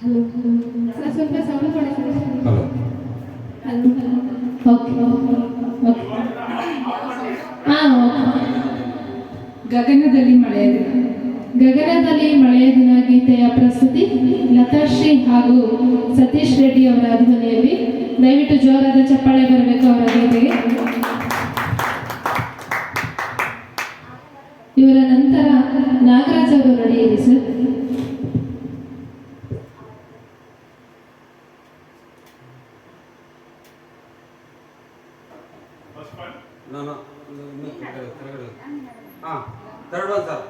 Hello sir, ಸ್ವಲ್ಪ sound ಕೊಡಿ sir. Hello hello okay okay ಹಾಂ ಓಕೆ. ಗಗನದಲ್ಲಿ ಮಳೆಯ ದಿನ. ಗಗನದಲ್ಲಿ ಮಳೆಯ ದಿನ ಗೀತೆಯ ಪ್ರಸ್ತುತಿ ಲತಾಶ್ರೀ ಹಾಗೂ ಸತೀಶ್ ರೆಡ್ಡಿ ಅವರ ಧ್ವನಿಯಲ್ಲಿ. ದಯವಿಟ್ಟು ಜೋರಾದ ಚಪ್ಪಾಳೆ ಬರಬೇಕು ಅವರ ಗೀತೆಗೆ. ಇವರ ನಂತರ ನಾಗರಾಜ್ ಅವರು ರೆಡಿ ಇದೆ ಸರ್. ಹಾಂ ಥರ್ಡ್ ಒನ್ ಸರ್.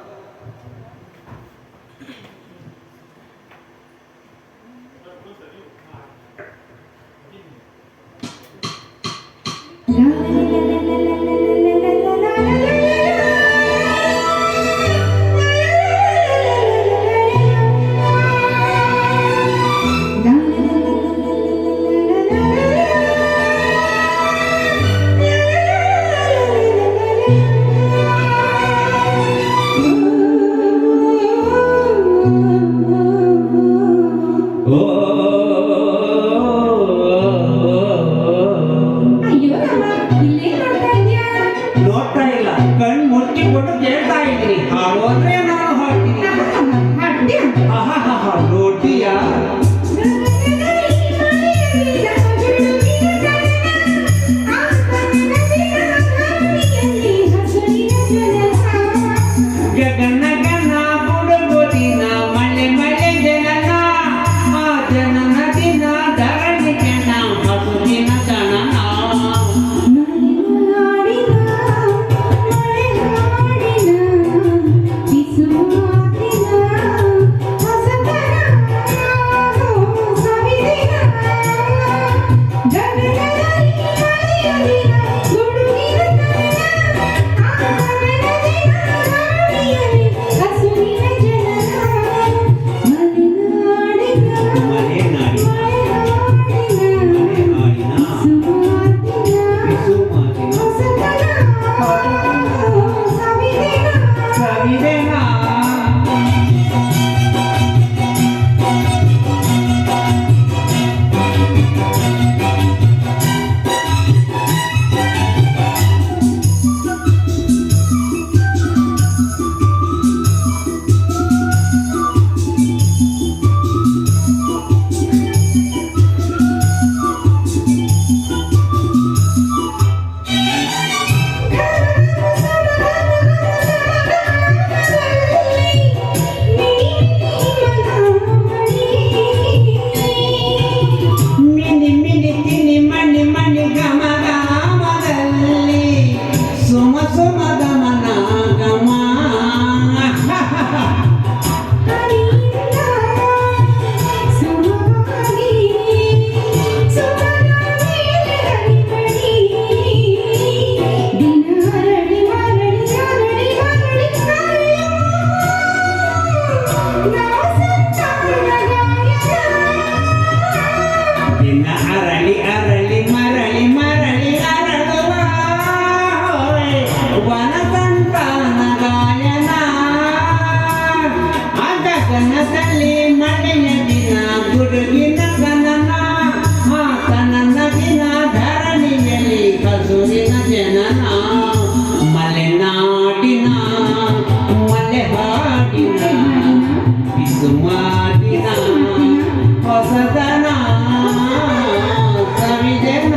ನೋಡ್ತಾ ಇಲ್ಲ, ಕಣ್ಣು ಮುಚ್ಚಿಕೊಂಡು ಕೇಳ್ತಾ ಇದ್ದೀನಿ. ಹಾಡು ಅಂದ್ರೆ ನಾನು ಹಾಡ್ತೀನಿ. ನೋಡ್ತೀಯಾ? ಗಗನ ಗನ ಬುಡಗೋದಿನ ಮಳೆ ಮಳೆ ಜನನ ಆ ಜನನ ದಿನ ಧರಣಿ ಜನ ಹಸುವಿನ ಜನನ. ಅರಳಿ ಅರಳಿ ಮರಳಿ ಮರಳಿ ಅರಳುವ ವನ ಸಂತಾನ ಗಾಯನ. ಆ ಗಗನದಲ್ಲಿ ಮಳೆಯ ದಿನ ಗುಡುಗಿನ ಗಣನ, ಆ ತನನ ದಿನ ಧರಣಿಯಲ್ಲಿ ಕಸುರಿನ ಜನನ. ಮಲೆನಾಡಿನ ಮಲೆಹಾಡಿನ ಬಿಸುಮಾಡಿನ ಹೊಸದನ ಸವಿದೆನ.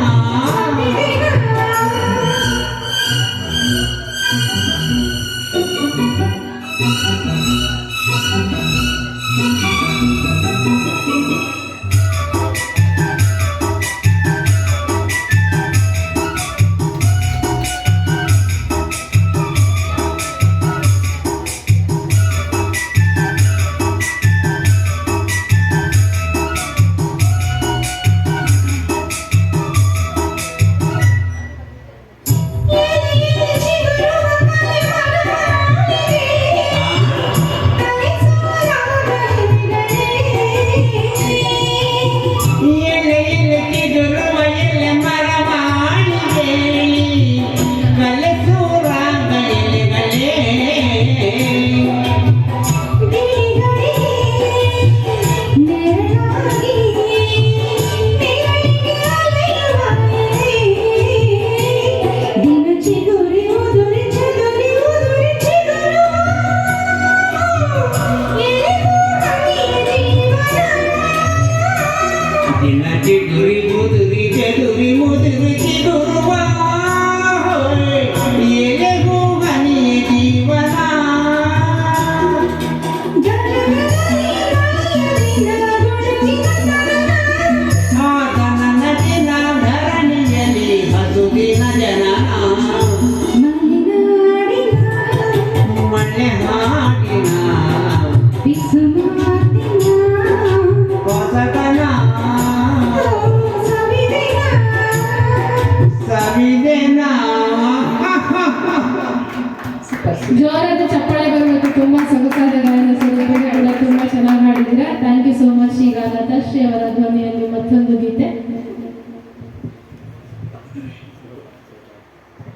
ಸೊಗಸಾದ ಗಾಯನ ಸ್ವರೂಪದಲ್ಲಿ ಕೂಡ ತುಂಬಾ ಚೆನ್ನಾಗಿ ಹಾಡಿದ್ದೀರಾ. Thank you so much. ಈಗ ಲತಾಶ್ರೀ ಅವರ ಧ್ವನಿಯಲ್ಲಿ ಮತ್ತೊಂದು ಗೀತೆ.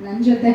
ನನ್ನ ಜೊತೆ